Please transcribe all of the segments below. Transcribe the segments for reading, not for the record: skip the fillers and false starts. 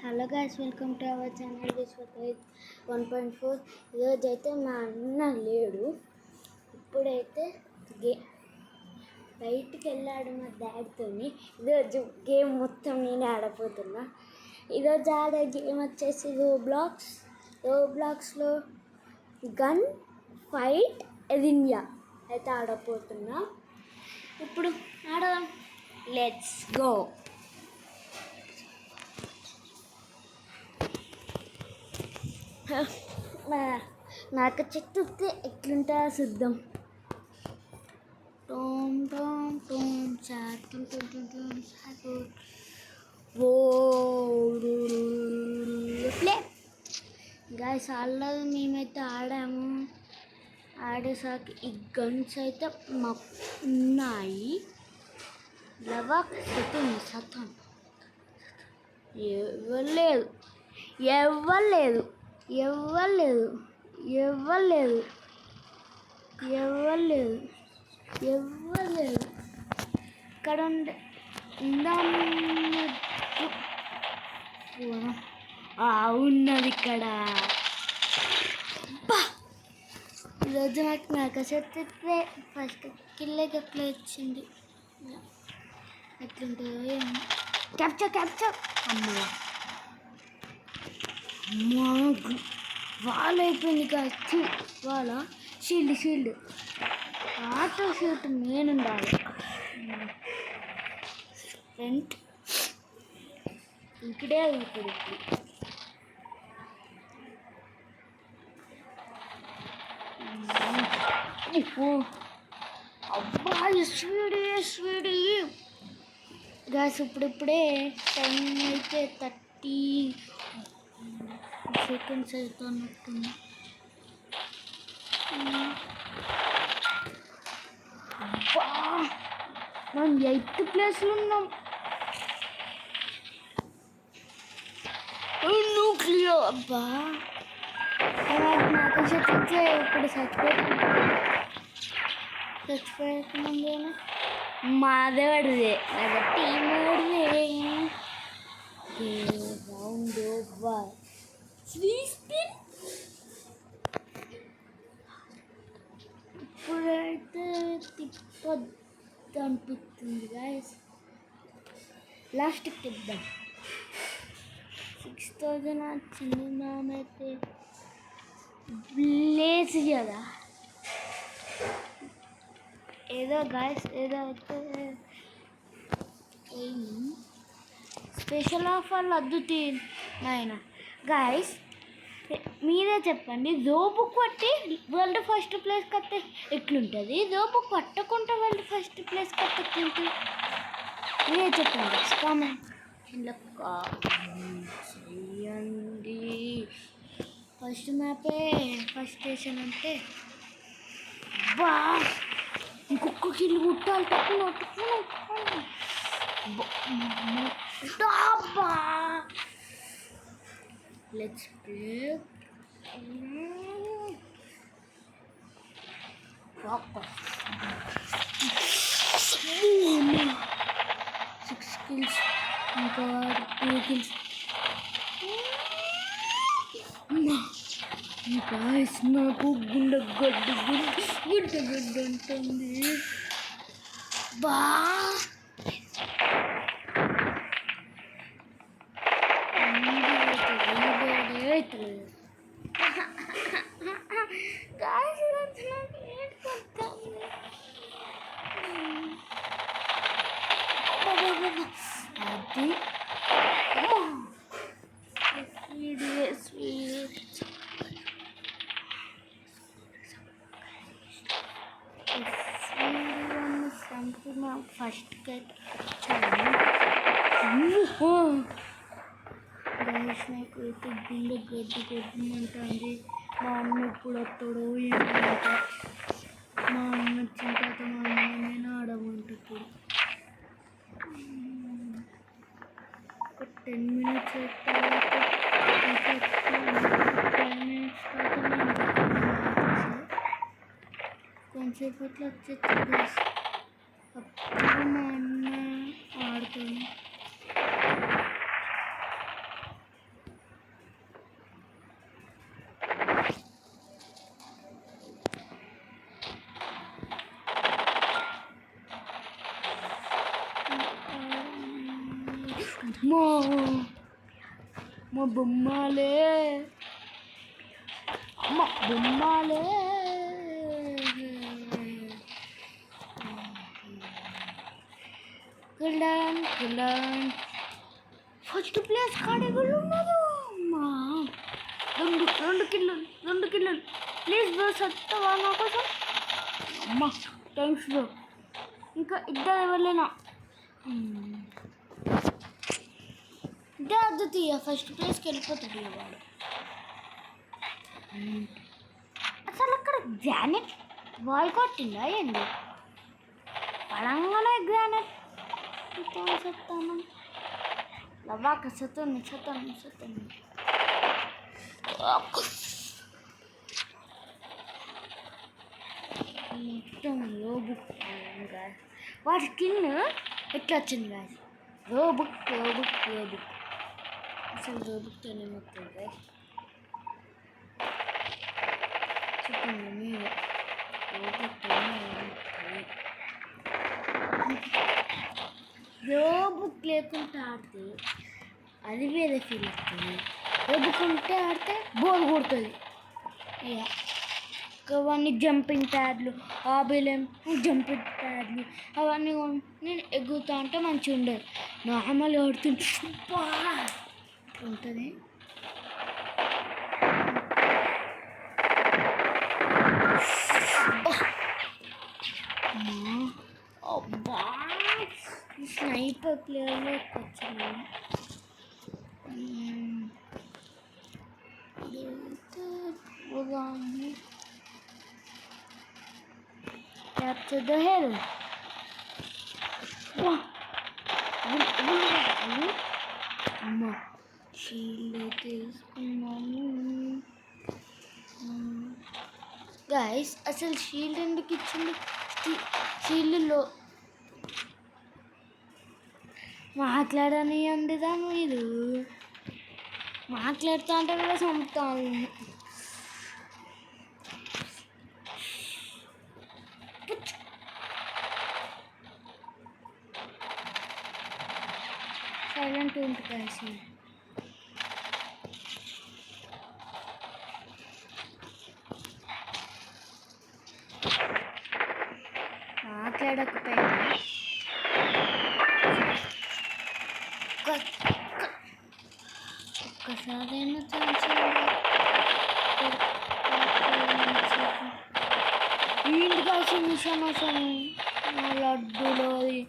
Hello guys, welcome to our channel Vishwath 1.4. ఈరోజు అయితే మా అన్న లేడు. ఇప్పుడైతే బయటికి వెళ్ళాడు మా డాడీతో. ఈరోజు గేమ్ మొత్తం నేనే ఆడపోతున్నా. ఈరోజు ఆడే గేమ్ వచ్చేసి రోబ్లాక్స్లో గన్ ఫైట్ ఎరిన్యా అయితే ఆడపోతున్నా. ఇప్పుడు ఆడదాం, లెట్స్ గో. నాకు చెట్టు ఎట్లుంటా చూద్దాం. Tome tome tome play guys. Already మేమైతే ఆడేసాక ఈ గన్స్ అయితే మాకు ఉన్నాయి. సతం ఎవ్వలేదు. ఇక్కడ ఉన్నది ఇక్కడ. ఈరోజు నాకు చెప్తే ఫస్ట్ కిల్లకి ఎట్లా వచ్చింది, ఎట్లుంటుందో క్యాప్చర్. అమ్మా వాళ్ళ అయిపోయింది కాదు. వాళ్ళ షీల్డ్ ఆటో షూట్ మెయిన్ ఉండాలి. ఫ్రంట్ ఇక్కడే ఇప్పుడు అబ్బా స్వీడ్ గ్యాస్. ఇప్పుడే టైం అయితే 30 సెకండ్స్ అవుతున్నట్టుంది. మనం 8th ప్లేస్లో ఉన్నాం. న్యూక్లియో అబ్బా నాకు చెప్తే ఇప్పుడు చచ్చిపోతున్నాం. మాదే పడిదే టీం పడిదే. Round over 3 spin. ఇప్పుడైతే తిప్పొద్దు అనిపిస్తుంది గాయస్. లాస్ట్కి తిద్దాం. 6000 వచ్చింది. నామైతే బ్లేజ్ కదా ఏదో గాయస్. ఏదో అయితే స్పెషల్ ఆఫర్లు వద్దు నాయన. గాయస్ మీరే చెప్పండి, జోబు కొట్టి వరల్డ్ ఫస్ట్ ప్లేస్ కట్టే ఎట్లుంటుంది, జోబు కొట్టకుండా వరల్డ్ ఫస్ట్ ప్లేస్ కట్ట ఎట్లుంటుంది? మీరే చెప్పండి కామెంట్ చేయండి. ఫస్ట్ మ్యాపే ఫస్ట్ స్టేషన్ అంటే బా ఇంకొక కిల్లు కుట్టాలి. Let's play. 6 kills, ఇంకా 2 kills. గాయస్ నాకు గుండెగడ్డ ఉంటుంది. బా ఫస్ట్ గైస్ నాకు అయితే గుండె గడ్డి కొట్టిందంటుంది. మా అన్న ఎప్పుడు వస్తాడో ఏమంట. మా అన్న వచ్చిన తర్వాత మా అన్న నేను ఆడమంట. ఇప్పుడు ఒక 10 minutes అయితే 10 minutes కొంచెంసేపు అట్లా వచ్చేస్తుంది. అప్పుడు మా అన్న ఆడుతాను. మా మా బొమ్మలే అమ్మ బొమ్మలే. ఫస్ట్ ప్లేస్ కాడేవాళ్ళు ఉన్నారు. అమ్మా 2 కిలోలు ప్లీజ్ బ్రో, సత్తవా నా కోసం? అమ్మ థ్యాంక్స్ బ్రో. ఇంకా ఇద్దరు ఎవరైనా ఇద్దరు అద్దుతీ ఫస్ట్ ప్లేస్కి వెళ్ళిపోతుంది వాడు. అసలు అక్కడ గ్రానైట్ బాయ్ కొట్టిందా ఏంటి? పడంగానే గ్రానైట్ చెప్తాను. లవాక సత్తుంది మొత్తం రోబుక్. వాటి స్కిన్ ఎట్లా వచ్చింది గాయస్? రోబుక్ అసలు రోబుక్తోనే మొత్తం గాయస్. చెప్పండి మీరు రోబుక్ లేకుండా ఆడితే అది వేరే ఫీల్ వస్తుంది. రోబుక్ ఉంటే ఆడితే బోర్ కొడుతుంది. ఇక అవన్నీ జంపింగ్ ప్యాడ్లు, ఆబిలేం జంపింగ్ ప్యాడ్లు అవన్నీ నేను ఎగురుతా అంటే మంచిగా ఉండదు. నార్మల్గా ఆడుతుంటే ఉంటుంది. అబ్బా స్నైపర్ ప్లేయర్లో వచ్చింది. Capture the hill. అమ్మా షీల్డ్ తీసుకున్నాను గైస్. అసలు షీల్డ్ ఎందుకు ఇచ్చింది? షీల్డ్లో మాట్లాడనియండి దా మీరు. మాట్లాడుతూ అంటే కూడా చంపుతాను. సైలెంట్ ఉంటుంది. మాట్లాడకపోయినా ఒక్కసారైనా ఛాన్స్ ఏంటి కాసి మిషన్ అసలు నా లడ్డూలో అది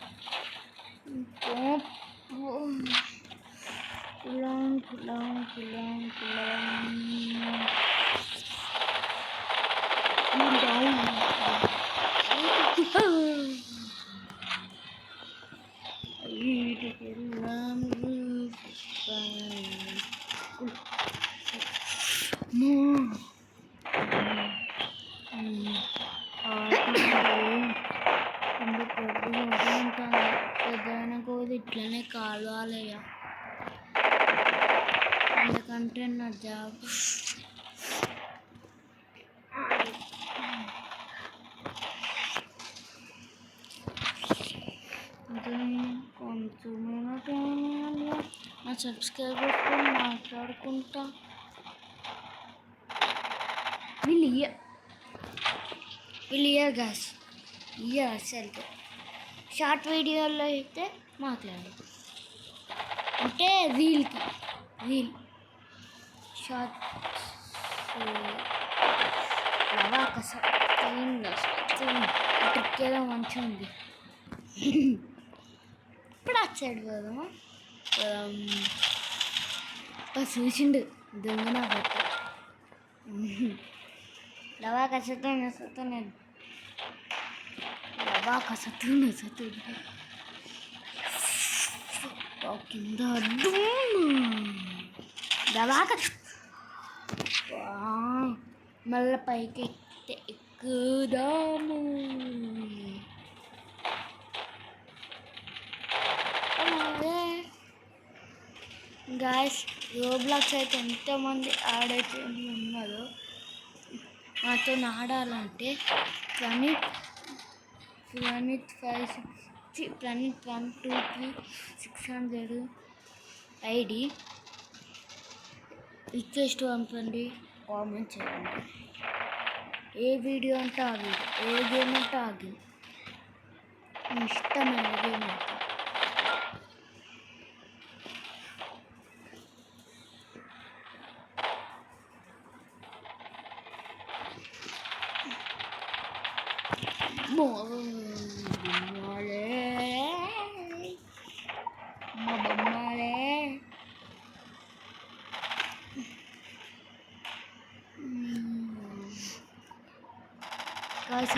ఇట్లనే కావాలయ్య. ఎందుకంటే నా జాబ్ కొంచెమైనా నా సబ్స్క్రైబర్తో మాట్లాడుకుంటా. వీళ్ళు ఇయర్ గాస్ ఇయర్ అసలు షార్ట్ వీడియోలో అయితే మాట్లాడాలి అంటే రీల్ షార్ట్ ట్రిక్ ఏదో మంచిగా ఉంది. ఇప్పుడు అటు సైడ్ పోదామా? చూసిండు దొంగ నా పట్ట లవాకసతోనే కింద లవాక మళ్ళీ పైకి ఎక్కితే ఎక్కుదాము. గాయస్ రోబ్లాక్స్ అయితే ఎంతోమంది ఆడైతే ఉన్నారో నాతో ఆడాలంటే ప్రణీత్ 5 6 ప్రణీత్ 1 2 3 600 ఐడి రిక్వెస్ట్ పంపండి, కామెంట్ చేయండి. ఏ వీడియో అంటే ఆ వీడియో, ఏ గేమ్ అంటే ఆ గేమ్, మీ ఇష్టమైన గేమ్ అంటే. మా బొమ్మలే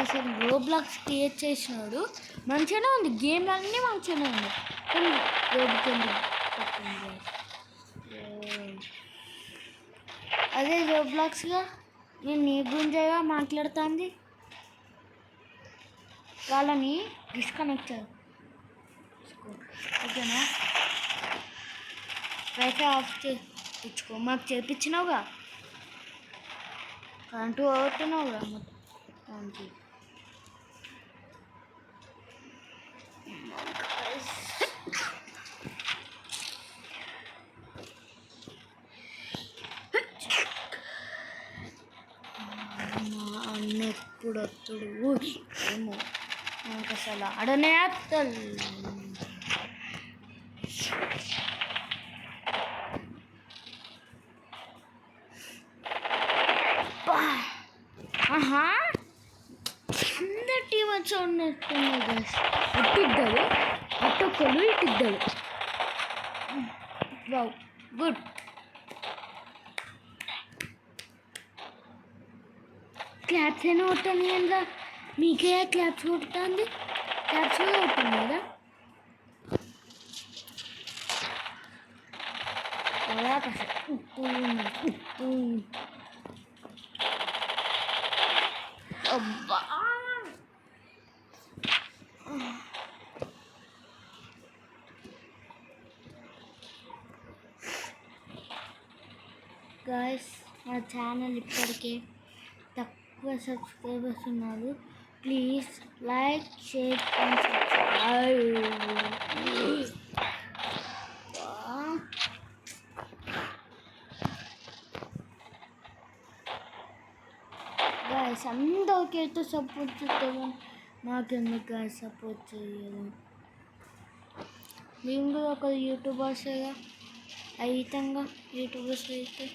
అసలు రోబ్లాక్స్ క్రియేట్ చేసినాడు, మంచిగానే ఉంది, గేమ్ అన్నీ మంచిగానే ఉన్నాయి, కానీ అదే రోబ్లాక్స్గా నేను నీ గుంజగా మాట్లాడుతుంది, వాళ్ళని డిస్కనెక్ట్ చేసుకో, ఓకేనా? వైఫై ఆఫ్ చేయించుకో, మాకు చేయించినావుగా, కరెంటు పోగొట్టున్నావుగా మొత్తానికి. అన్న ఎప్పుడు వస్తుడు ఏమో, నాకు అసలు ఆడనే వస్తాడు. ఆహా, అందరి టీం వచ్చి ఉన్నట్టున్నాయి గైస్. అట్టిద్దాడు, అట్టొక్కడు ఇట్టిద్దాడు. Wow, good. క్లాప్స్ అయినా కొట్టాను కదా, మీకే క్లాప్స్ కొడుతుంది, క్లాప్స్ కూడా కొట్టాను కదా. అబ్బా, గాయస్ మా ఛానల్ ఇప్పటికే తక్కువ సబ్స్క్రైబర్స్ ఉన్నారు. Please like, share and subscribe. Guys అందరికైతే సపోర్ట్ చేస్తాను, నాకెందుకు గాయస్ సపోర్ట్ చేయదు? మేము కూడా ఒక యూట్యూబర్స్గా అయితంగా, యూట్యూబర్స్ అయితే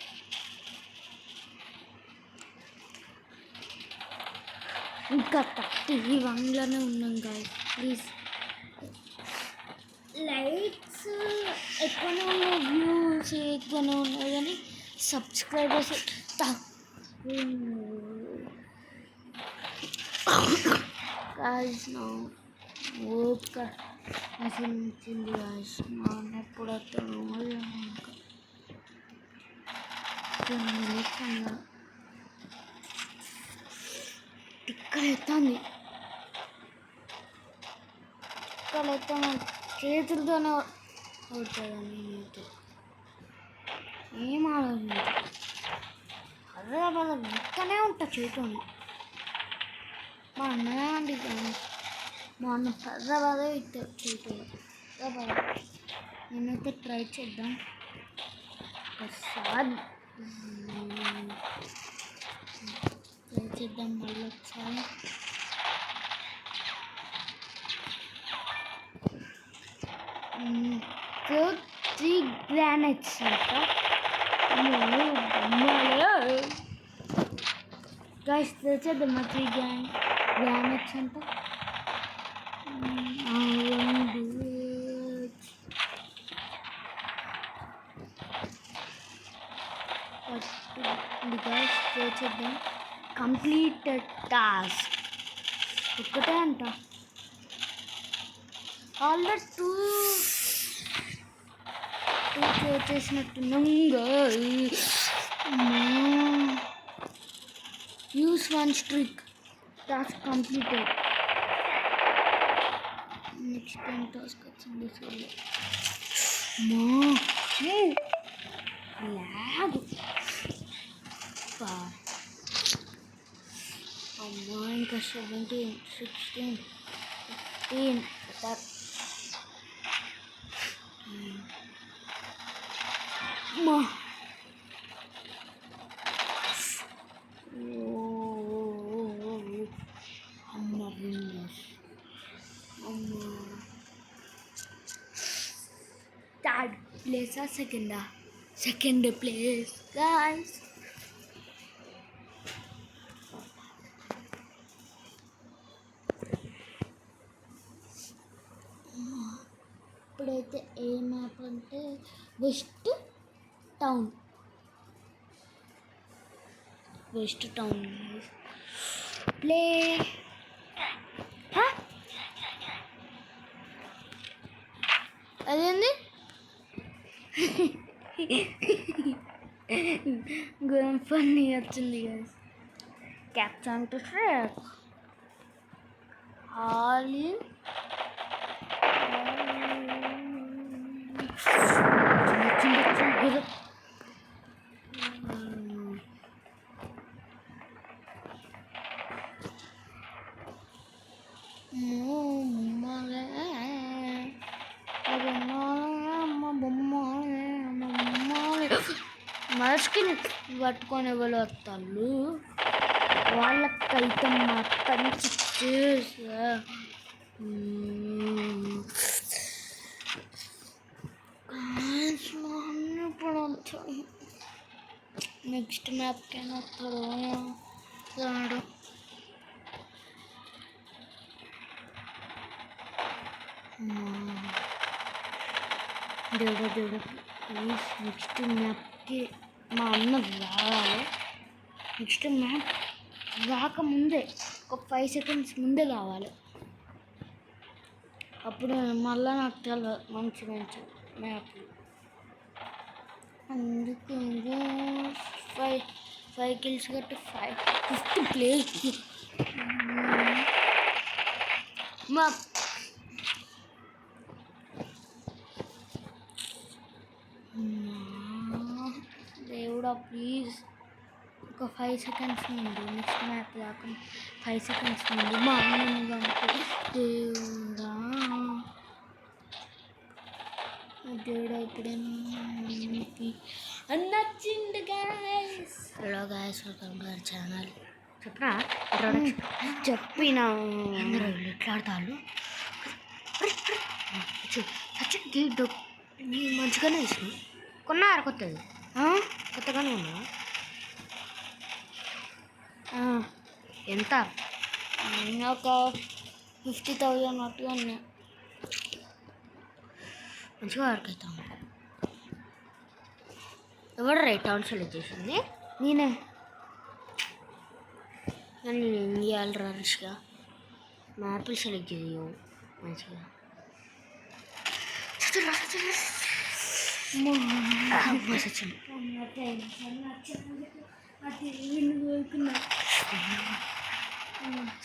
ఇంకా 31లోనే ఉన్నాం గాయస్. ప్లీజ్ లైక్స్ ఎక్కువనే ఉన్నాయి, వ్యూస్ ఎక్కువనే ఉన్నాయి, కానీ సబ్స్క్రైబర్స్ గాయస్. నా ఓపిక నశించింది గాయస్. మా అన్న ఎప్పుడు వస్తాడు? తిక్కలెత్తాను, తిక్కలెత్తాను, చేతులతోనే అవుతుందని నేనైతే ఏం ఆలోచించ, అదే బాగా ఇక్కనే ఉంటా చేతుని. మా అన్ననే అండి, మా అన్న బాగా ఇస్తాడు చేతులు. నేనైతే ట్రై చేద్దాం ఒకసారి, ట్రై చేద్దాం మళ్ళీ ఒకసారి. త్రీ గ్రానైట్స్ అంట గైస్, తెచ్చేద్దామా 3 గ్రానైట్స్ అంట. గైస్ తెచ్చేద్దాం. కంప్లీటెడ్ టాస్క్ ఒక్కటే అంట, ఆల్రెడీ 2 చేసినట్టున్నాం. Use 1 streak, task completed. Next time task వచ్చింది చూడు. అమ్మా, ఇంకా 17, 16, 15. మా అమ్మ అమ్మ థర్డ్ ప్లేసా సెకండ్ ప్లేస్ గాయ్స్. ఇప్పుడైతే ఏ మ్యాప్ అంటే వెస్ట్ టౌన్ ప్లే. అదేంది గోన్ ఫన్నీ వచ్చింది కదా. క్యాప్చర్ టు ట్రాక్ ఆలి గురు. మనిషికి పట్టుకొని ఎవరు వస్తారు వాళ్ళకైతే మా పంచి ఇప్పుడు నెక్స్ట్ మ్యాప్కైనా వస్తాడు. దేవుడు ప్లీజ్ నెక్స్ట్ మ్యాప్కి మా అన్న రావాలి. నెక్స్ట్ మ్యాప్ రాకముందే ఒక 5 seconds ముందే కావాలి. అప్పుడు మళ్ళీ నాకు తెలియదు మంచి మ్యాప్లు. అందుకు 5 kills కట్టి 5th ప్లేస్ మా దేవుడా ప్లీజ్ ఒక 5 seconds ముందు నెక్స్ట్ మ్యాప్ దాకా 5 seconds ముందు మా అమ్మని కనుక దేవుడా ఇప్పుడేమో నచ్చింది guys. Hello guys, welcome to our channel. చెప్పరా చెప్పినా ఎట్లా ఆడతాళ్ళు గేట్ మంచిగానే వేసిన కొన్నారా కొత్తది కొత్తగానే ఉన్నా. ఎంత ఒక 50,000 అట్టుగా ఉన్నా. మంచిగా వర్క్ అవుతాం. ఎవరు రైట్ టౌన్ సెలెక్ట్ చేసింది? నేనే. నేను ఏం చేయాలి రష్గా మ్యాప్లు సెలెక్ట్ చేయవు మంచిగా.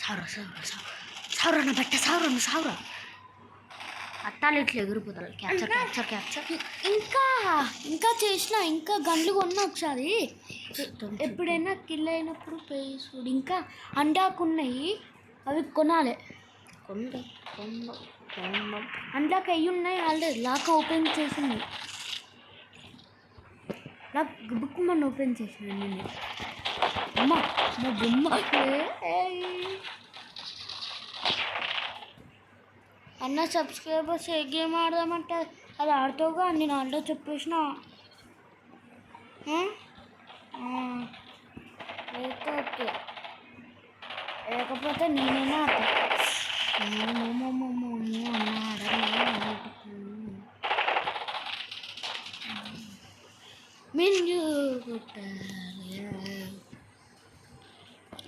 సావురా బట్ట సావురా అట్టాలు ఇట్లా ఎగిరిపోతారు. క్యాప్చర్ ఇంకా చేసిన ఇంకా గన్లు కొన్నా ఒకసారి. ఎప్పుడైనా కిల్ అయినప్పుడు పేసుడు ఇంకా అండాకున్నాయి అవి కొనాలి. అండ్లాక్ అయ్యి ఉన్నాయి ఆల్రెడీ. లాక్ ఓపెన్ చేసింది. లాక్ బుక్ ఓపెన్ చేసింది నేను. అమ్మ మా బొమ్మ అన్న సబ్స్క్రైబర్స్ ఏ గేమ్ ఆడదామంటే అది ఆడుతావుగా నేను ఆల్రెడీ చెప్పేసిన. అయితే ఓకే లేకపోతే నేనైనా ఆడతా.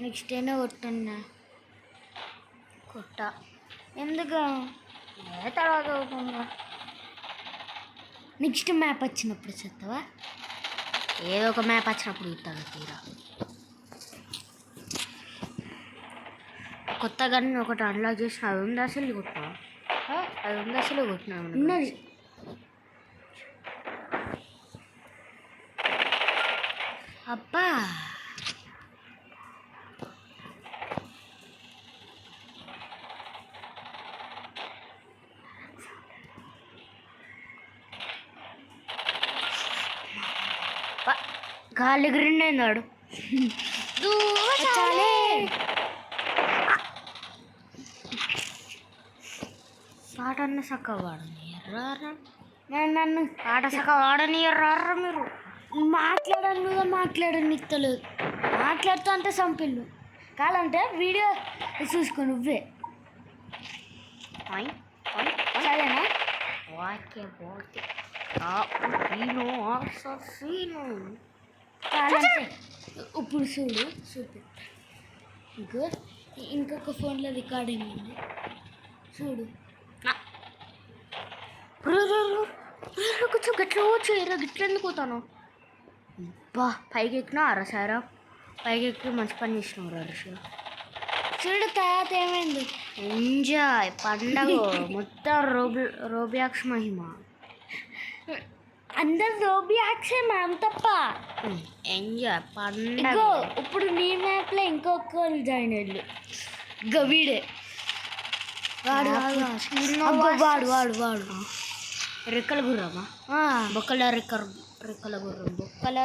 నెక్స్ట్ అయినా కొట్టన్నా ఎందుకు తర్వాత నెక్స్ట్ మ్యాప్ వచ్చినప్పుడు చెప్తావా? ఏదో ఒక మ్యాప్ వచ్చినప్పుడు ఇస్తాను తీరా. కొత్తగా ఒకటి అన్లాక్ చేసిన అది ఉంది అసలు కొట్టినా ఉన్నది. అబ్బా గాలి ఎగిరిండేందాడు చాలే పాట అన్న సక్క వాడని ఎర్రారా నన్ను పాట సక్క వాడని ఎర్రారా మీరు మాట్లాడని ఇస్తలేదు మాట్లాడుతూ అంటే సంపిల్లు కావాలంటే వీడియో చూసుకో నువ్వే సరేనా వాక్య పోతే కావాలంటే ఇప్పుడు చూడు ఇంకొక ఫోన్లో రికార్డింగ్ ఉంది చూడు కొంచెం గట్ల చేయరా గిట్ల ఎందుకు పోతాను బా పైకి ఎక్కినా అరా సారా పైకి ఎక్కి మంచి పని చేసినావు హర్ష చూడు తర్వాత ఏమైంది ఎంజాయ్ పండగ మొత్తం రోబియాక్స్ మహిమ అందరు రోబియాక్సే మనం తప్ప ఎంజాయ్ పండగ ఇప్పుడు నీ మ్యాప్లో ఇంకొకరు జాయిన్ అయ్యారు గవీడే వాడు రెక్కల గుర్రమా బొక్కల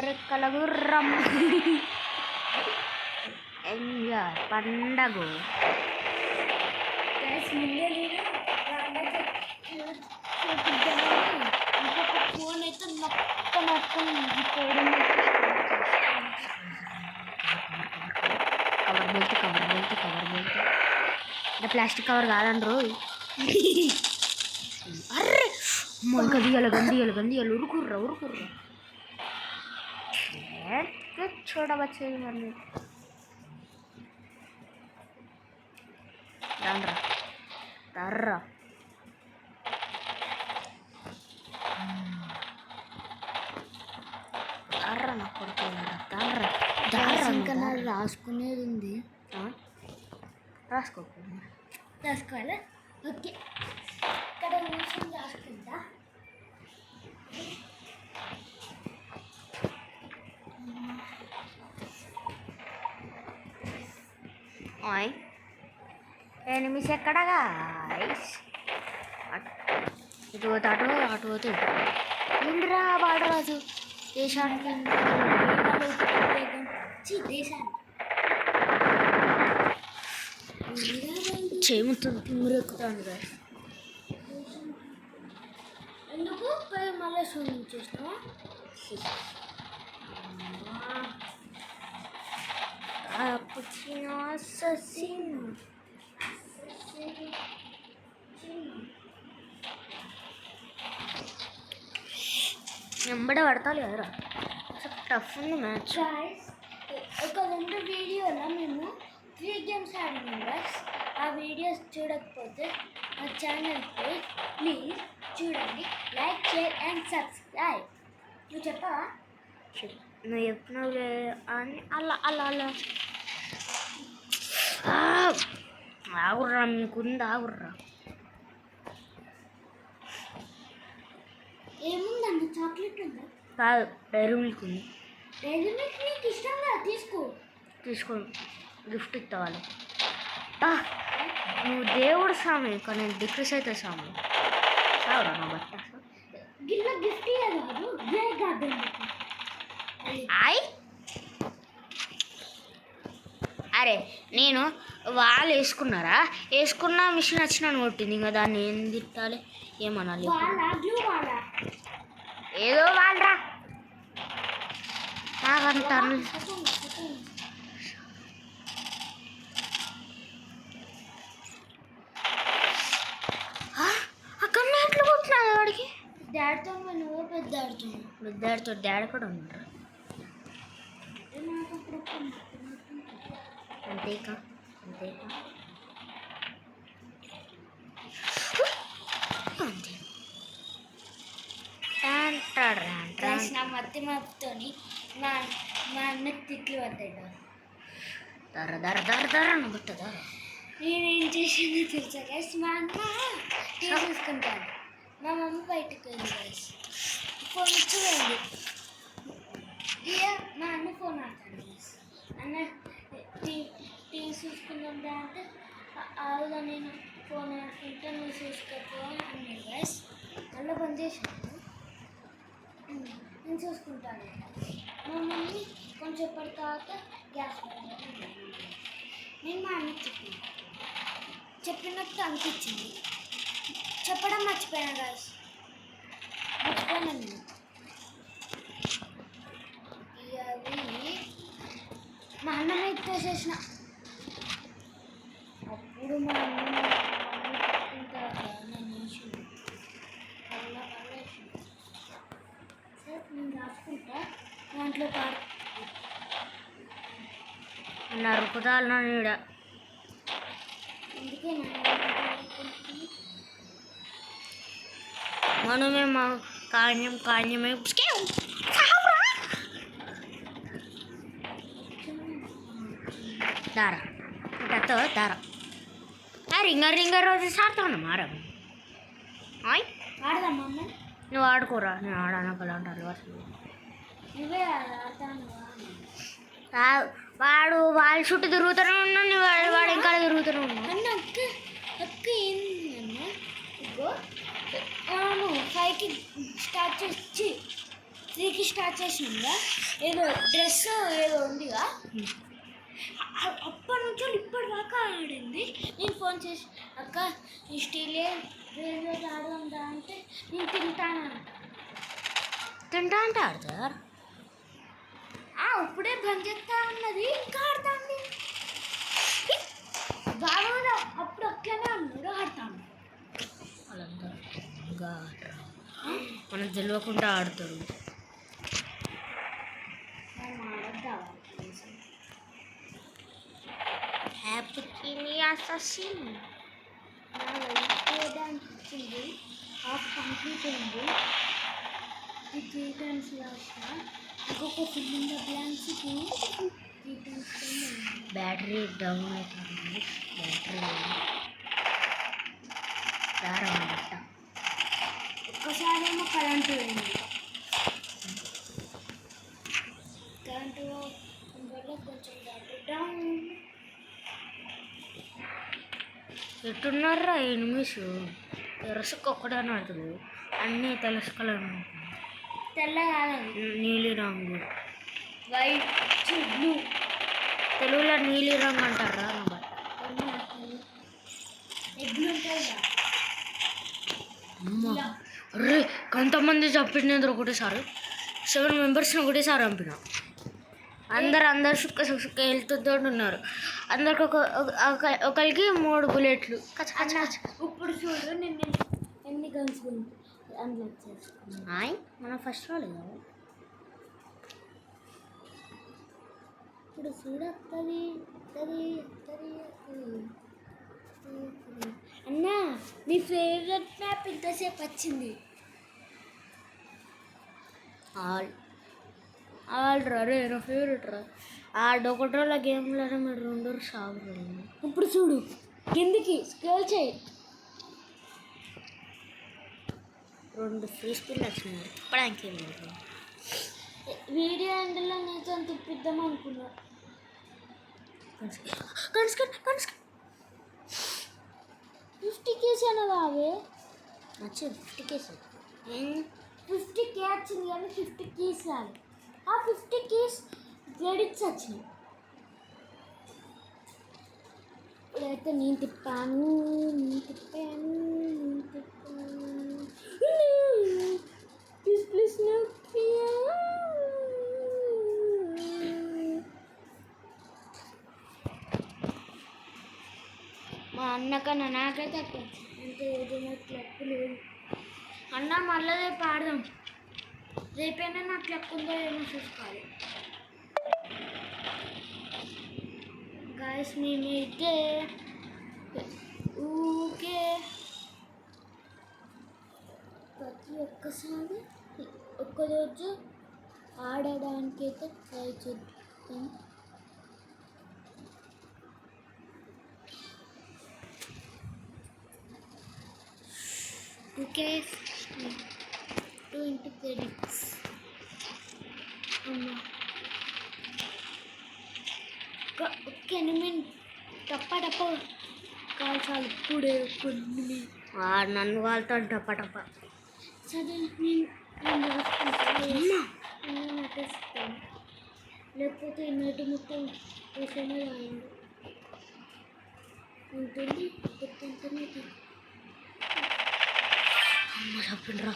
రెక్కల గుర్రం ఎంజాయ్ పండగ ఫోన్ అయితే కవర్ బోల్తే అంటే ప్లాస్టిక్ కవర్ కాదండ్రు అర్రే గందియాలు ఉరుకుర్రా చూడవచ్చు మరి తర్రా నా కొడుకు ఇంకా నాకు రాసుకునేది ఉంది రాసుకోవాలా ఓకే ఇక్కడ నిమిషం రాసుకుంటా ఎనిమిది ఎక్కడగా ఇటు పోతే అటు పోతే ఏంటిరా వాడరాజు దేశానికి చేముతుంది తిమ్మురెక్కుతాను ఎందుకు మళ్ళీ షూటింగ్ చేసినావా ఎంబడ పడతాలి కదరా టఫ్ ఉంది మ్యాచ్ ఒక 2 వీడియోలో మేము 3 గేమ్స్ ఆడినాం బస్ ఆ వీడియోస్ చూడకపోతే మా ఛానల్కి ప్లీజ్ చూడండి లైక్ షేర్ అండ్ సబ్స్క్రైబ్ నువ్వు చెప్పవా నువ్వు చెప్పినవులే అని అలా ఆగుర్రా మీకుంది ఆగుర్రా ఏముందండి చాక్లెట్ ఉందా కాదు డైరీ మిల్క్ ఉంది డైరీ మిల్క్ నీకు ఇష్టం కదా తీసుకో గిఫ్ట్ ఇస్తావాలి నువ్వు దేవుడు స్వామి కానీ నేను డిక్రీస్ అయితే స్వామి చావురా నా బట్ట గిల్ల గిఫ్ట్ ఇవ్వదు అరే నేను వాళ్ళు వేసుకున్న మిషన్ వచ్చినాను కొట్టింది ఇంకా దాన్ని ఏం తిట్టాలి ఏమనాలి ఏదో వాళ్ళరా నాకంటాను అక్కడ ఎట్లా కొట్టినాను వాడికి డాడీతో నువ్వు పెద్దాడుతో డాడీ కూడా ఉన్నారు అంతేకా నా మత్తి మప్పుతోని మా అన్న తిట్లు పడ్డాయి బుట్టదా నేనేం చేసిందో తెలుసా గైస్ మా అన్న టీ చూసుకుంటాను మా మమ్మీ బయటకు వెళ్ళి గైస్ ఫోన్ ఇచ్చిపోయింది ఇక మా అన్న ఫోన్ ఆడతాడు గైస్ అన్న టీ చూసుకుందా అంటే ఆవుగా నేను ఫోన్ ఆడుకుంటే నువ్వు చూసుకోపో అన్నాడు గైస్ మళ్ళీ పని చేసాను నేను చూసుకుంటాను మా మమ్మీ కొంచెంసేపటి తర్వాత గ్యాస్ నేను మా అన్నకి చెప్పినట్టు అనిపించింది. చెప్పడం మర్చిపోయాను గాయస్, మర్చిపోయాను నేను. అది మా అన్నం ఎత్తేసేసిన. అప్పుడు మా అన్నం పెట్టిన తర్వాత నేను వేసింది అలా వేసింది. సరే నేను రాసుకుంటా దాంట్లో పాడు నరుకుతాను ఈడ. అందుకే మనమే మా కాన్యమే దార ఇటతో దార రింగర్ రోజు సాడుతాను మారం. ఆడదాం అమ్మ, నువ్వు ఆడుకోరా, నేను ఆడాను అలాంటి అలవాటు. నువ్వే ఆడతాను. వాడు వాళ్ళ చుట్టూ తిరుగుతూనే ఉన్నాను, వాడు ఇంకా తిరుగుతూనే ఉన్నాను. అన్న అక్క అక్క ఏందన్న, ఇగో అవును 5కి స్టార్ట్ చేసి 3కి స్టార్ట్ చేసినాగా ఏదో డ్రెస్ ఏదో ఉందిగా, అప్పటి నుంచి ఇప్పటిదాకా ఆడింది. నేను ఫోన్ చేసి అక్క ఈ స్టీలే వేరే ఆడదాం అంటే నేను తింటా అంటే ఆడతారు. ఇప్పుడే బంద్ చేస్తా ఉన్నది, ఇంకా ఆడుతుంది. బాగా అప్పుడు అట్లనే అన్నాడు, ఆడతాను. వాళ్ళందరూ ఇంకా మనం తెలియకుండా ఆడతారు. అనిపించింది హాఫ్ కంప్లీట్ అయింది. ఈ 3 times లాస్ట్ ఇంకొక ఫిల్లింగ్ బ్లాంక్స్కి 3 times బ్యాటరీ డౌన్ అవుతుంది. బ్యాటరీ దారమన్నట్ట. ఒక్కసారి ఏమో కరెంటు పోయింది. కరెంటు వల్ల కొంచెం బ్యాటరీ డౌన్. ఎట్టున్నారా ఎనిమిస్ ఎరసుకు ఒక్కడని ఆడుతుంది, అన్నీ తెలుసుకోలేము. తెల్ల కాదు, నీలి రంగు, వైట్ బ్లూ. తెలుగులో నీలి రంగు అంటారా నా బట్ట. ఎగ్లు ఉంటాయి. అరే కొంతమంది చంపిన ఒకటేసారి 7 మెంబర్స్ని ఒకటేసారి చంపిన. అందరు సుక్క వెళ్తుందో ఉన్నారు. అందరికి ఒకరికి 3 బుల్లెట్లు. ఇప్పుడు చూడు నేను ఎన్ని గన్స్ అన్లాక్ చేసుకున్నాను. మనం ఫస్ట్ రాలేదు. ఇప్పుడు చూడొస్తుంది అన్నా, నీ ఫేవరెట్ మ్యాప్ ఇంతసేపు వచ్చింది. రే నా ఫేవరెట్ రా. ఆడొకటోళ్ళ గేమ్లోనే మీరు 2 సాగు. ఇప్పుడు చూడు కిందికి స్క్రోల్ చేయి. 2 ఫ్రీ స్పిన్ వచ్చినాయి. ఇప్పడానికి వీడియో ఎండ్లో నేతో తిప్పిద్దాం అనుకున్నా. 50 కేస్ అనవా అవే వచ్చింది. 50 కేసు 50K వచ్చింది కానీ 50 keys రాదు. ఆ 50 keys క్రెడిట్స్ వచ్చినాయి. ఇప్పుడైతే నేను తిప్పాను. ప్లీజ్ మా అన్నకన్నా నాకైతే అక్కడ అంత ఏదైనా లేదు. అన్న మళ్ళీ రేపు ఆడదాం. రేపైనా నాకు లెక్క ఉందో ఏమో చూసుకోవాలి. గాయస్ మేమైతే ఊకే ప్రతి ఒక్కసారి ఒక్కరోజు ఆడడానికైతే ట్రై చేద్దాం. Okay 2 into credits. అమ్మా ఓకే నేను టప్ప కాల్చాలి ఇప్పుడే కొన్ని. నన్ను కాలుతాడు టప్ప. సరే నేను రాసుకుంటాను. లేకపోతే నైట్ మొత్తం కూర్చొని రాయండి ఉంటుంది గుర్తుంటుంది చెప్పిండ్రా.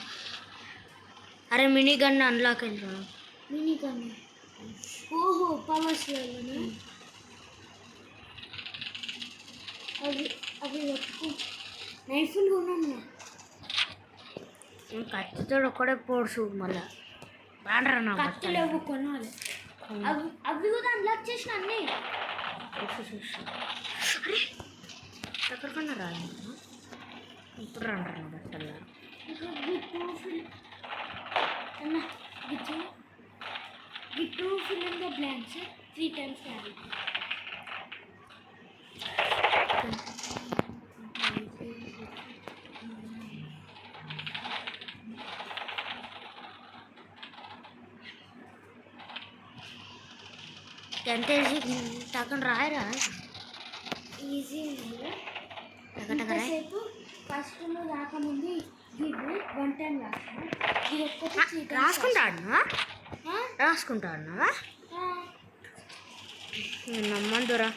అరే మినీ గన్ అన్లాక్ అయిందా? మినీ గన్ ఓహో పవర్స్ వల్లనా అవి అవి పట్టుకో నైఫ్లు కొన్నా కత్తితో ఒక్కడే పోడ్చు మళ్ళా బాండ్రా నా కత్తులు లేవు కొనాలి అవి అవి కూడా అన్లాక్ చేసిన అన్నీ అరే ఎక్కడికన్నా రాదు ఇప్పుడు రండి బట్టల్లో గిట్టు fill in the blanks 3 times carry ఎంత టక్కన రాయరా ఈజీ సేపు ఫస్ట్ రాకముందు గిడ్డు 1 time రాస్తాను ఇది ఒక్కటి రాసుకుంటాను నమ్మందురా.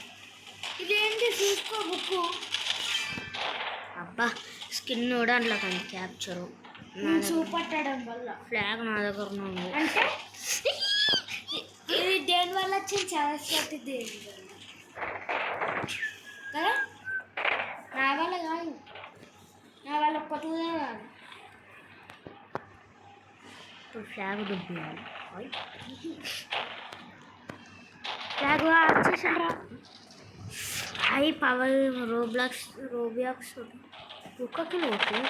ఇదేంటి చూసుకో బుక్ అబ్బా స్కిన్ కూడా అట్లా కానీ క్యాప్చరు చూపట్టడం వల్ల ఫ్లాగ్ నా దగ్గర ఉంది. అంటే ఇది దేని వల్ల వచ్చింది సరస్వతి దేవి వల్ల కదా నా వల్ల కాదు నా వల్ల ఒక్కటి కూడా కాదు. ఇప్పుడు ఫ్లాగ్ దుబ్బియాలి ఫ్లాగ్ వచ్చేసారా. హై పవర్ రోబ్లాక్స్ ఒక్కకిలో కొట్టలేదు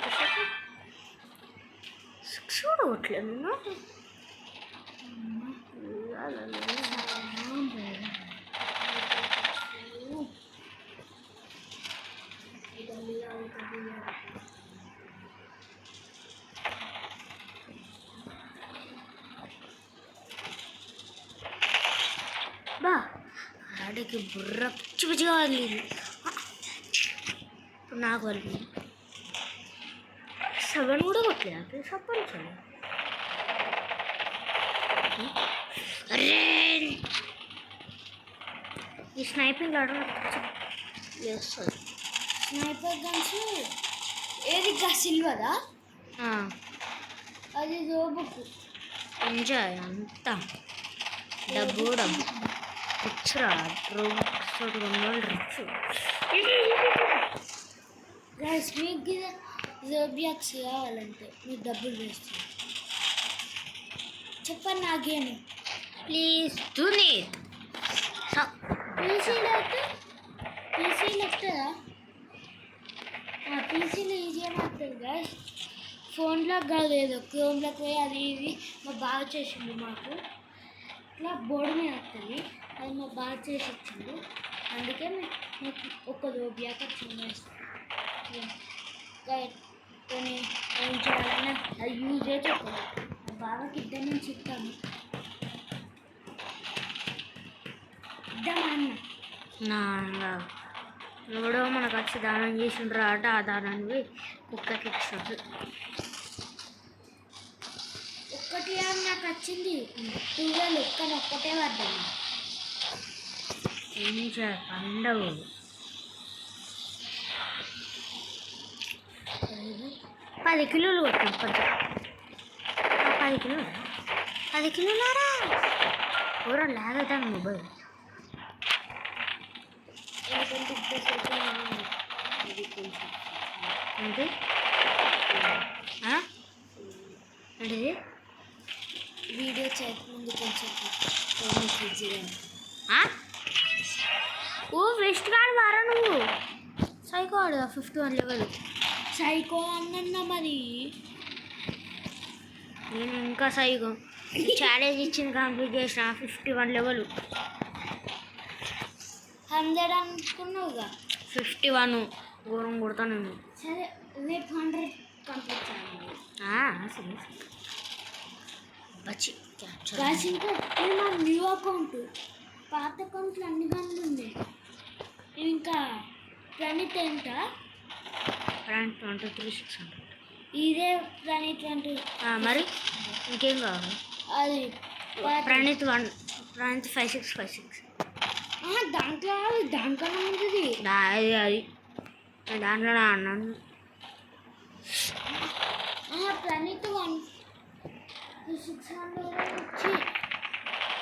సిక్స్ కూడా కొట్టలేదు నేను. బా ఆడికి బుర్ర పిచ్చి పిచ్చిగా వదిలింది. ఇప్పుడు నాకు వదిలింది 7 కూడా కొట్టలేదు సప్పరించాలి. అరే ఈ స్నైపింగ్ చేస్తుంది. స్నైపర్ గన్స్ ఏది సిల్వరా అది రోబుక్ ఎంజాయ్ అంతా డబ్బు రిచ్రా రిచ్ గైస్ మీకు రోబ్లాక్స్ కావాలంటే మీరు డబ్బులు వేస్తారు చెప్పండి నా గేమ్ ప్లీజ్ డూ నీట్ పీసీలో వస్తుందా పీసీలో ఈజీగా వస్తుంది గైస్ ఫోన్లో కాదు ఏదో క్రోమ్లోకి పోయి అది ఇది మా బాగా చేసిండు మాకు ఇట్లా బోర్డు మీద వస్తుంది అది మా బాగా చేసి ఇచ్చిండు అందుకే మీకు ఒక రోబియాక చిన్న కొన్ని ఏం చేయాలన్నా అది యూజ్ చెప్పాలి మా బాబాకి ఇద్దరు నుంచి ఇస్తాను ఇద్దామా అన్న ఎవడో మనకు వచ్చి దానం చేసిండ్రు ఆట ఆ దానాన్ని కుక్కకి ఇచ్చినట్టు ఒక్కటి నాకు వచ్చింది పిల్లలు కానీ ఒక్కటే పడ్డాను పండగ 10 కిలోలు కొట్టాను 10 కిలోలు 10 కిలోలారా పూరా లాగ్ అవుతాను మొబైల్ ఏంటి ఏంటిది వీడియో చేయకముందు కొంచెం ఓ వెస్ట్ గాడు వారా నువ్వు సైకో ఆడు 51 లెవెల్ సైకో అన్న మరి నేను ఇంకా సైకో ఛాలెంజ్ ఇచ్చింది కంప్లీట్ చేసిన 51 లెవెల్ 100 అనుకున్నావుగా 51 ఘోరం కొడతాను నేను. సరే రేపు 100 కంప్లీట్ చేయాలి బచ్చి క్యాప్చర్ గాస్ ఇంకా ఇది నా న్యూ అకౌంట్ పాత అకౌంట్లో అన్ని గన్లు ఉన్నాయి ఇంకా ప్రణీత్ ఎంత ప్లాంట్ 23,600 ఇదే ప్రణీత్ 20 మరి ఇంకేం కావాలి అది ప్రణీత్ 1 రాంచి 5656 దాంట్లో దానికన్నా ముందుది. అది దాంట్లో అన్నాను. ప్రణీత్ 600 వచ్చి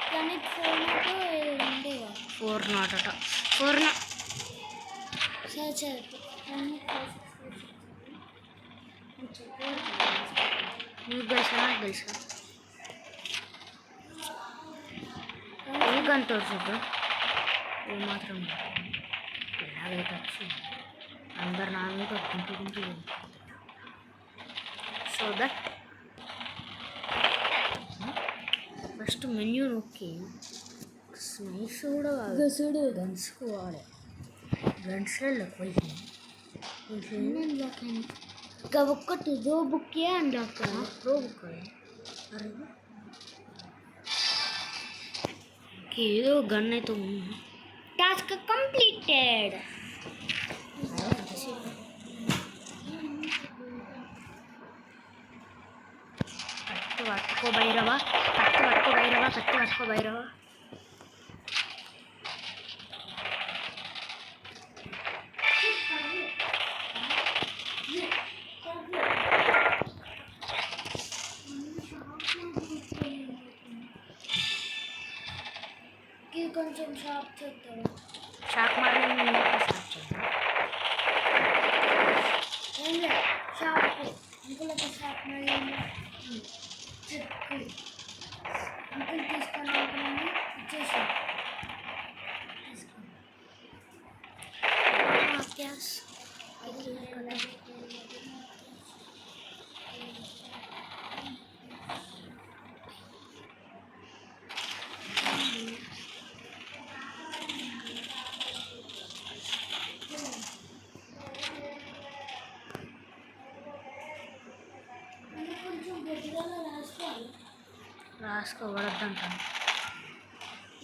ప్రణీత్ 4 ఉండే 4 4 సరే సరే ప్రణీత్ 56 నీకు తెలుసా నాకు తెలుసా నీకంత చూద్దాం ఏమాత్రం ఎలాగైతే వచ్చింది అందరు నా మీద గుంటు సో దట్ ఫస్ట్ మెన్యూ నొక్కి స్నైస్ కూడా గసుడు గన్స్కు వాడే గన్స్లో పోయి ఇంకా ఒక్కటి దో బుక్కే అన్లాక్ ప్రో బుక్ అరే ఏదో గన్ అయితే ఉంది. Task completed. కత్తి పట్టుకో భైరవా, కత్తి పట్టుకో భైరవా, కత్తి పట్టుకో భైరవా. కొంచెం షాప్ చేస్తాడు. షాక్ మార్నింగ్ స్టార్ట్ చేద్దాం. షాప్ ఇంకొక షాప్ చెప్పు ఇంకొక తీసుకొని ఇచ్చేసి రాసుకోవద్దంటాను.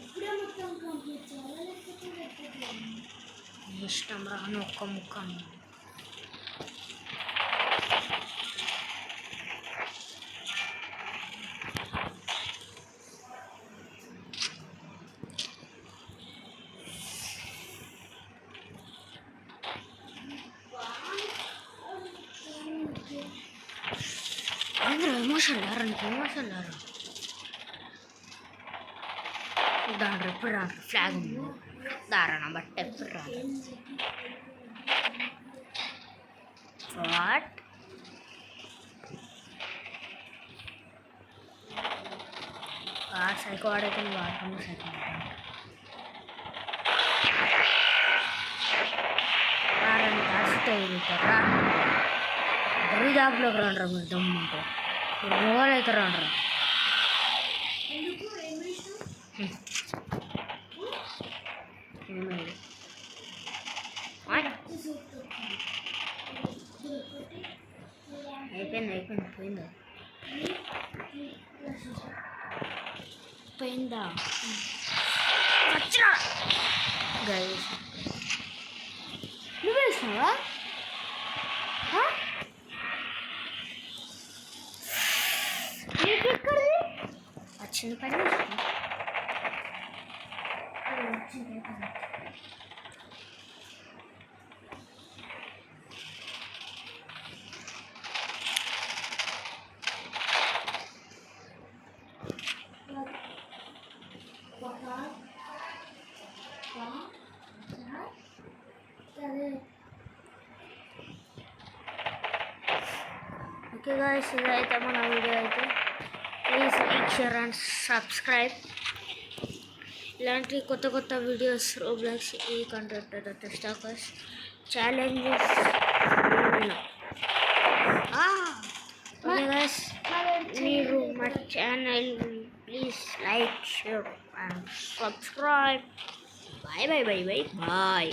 ఇప్పుడే మొత్తం కంప్లీట్ చేయాలి లేకపోతే ఇష్టం రాను ఒక్క ముక్క అందరూ ఎమోషన్ లేరు, నీకు ఎమోషన్ లేరు. దాంట్లో ఎప్పుడు రాను ఫ్లాగ్ ఉంది దారాణ బట్ట ఎప్పుడు రాను. వాట్ సైకో వాడైతే నువ్వు వాడకుండా సైకో రారని దాచుతా ఎదుగుతారా దరిదాపులోకి రండి మీరు దమ్ముంటే మొగలు అయితే రండి ఏమైంది అయిపోయింది పోయిందా పోయిందా వచ్చినా గైస్ నువ్వు వేసినావా వచ్చింది పని ఓకే గాయ్స్ ఇదైతే మన వీడియో అయితే please like share and subscribe. ఇలాంటి కొత్త కొత్త వీడియోస్ రోబ్లాక్స్ ఈ కంటెంట్ టెస్టాకర్స్ ఛాలెంజెస్ ఓకే గాయ్స్ మీరు మా channel please like share and subscribe. Bye bye bye bye bye.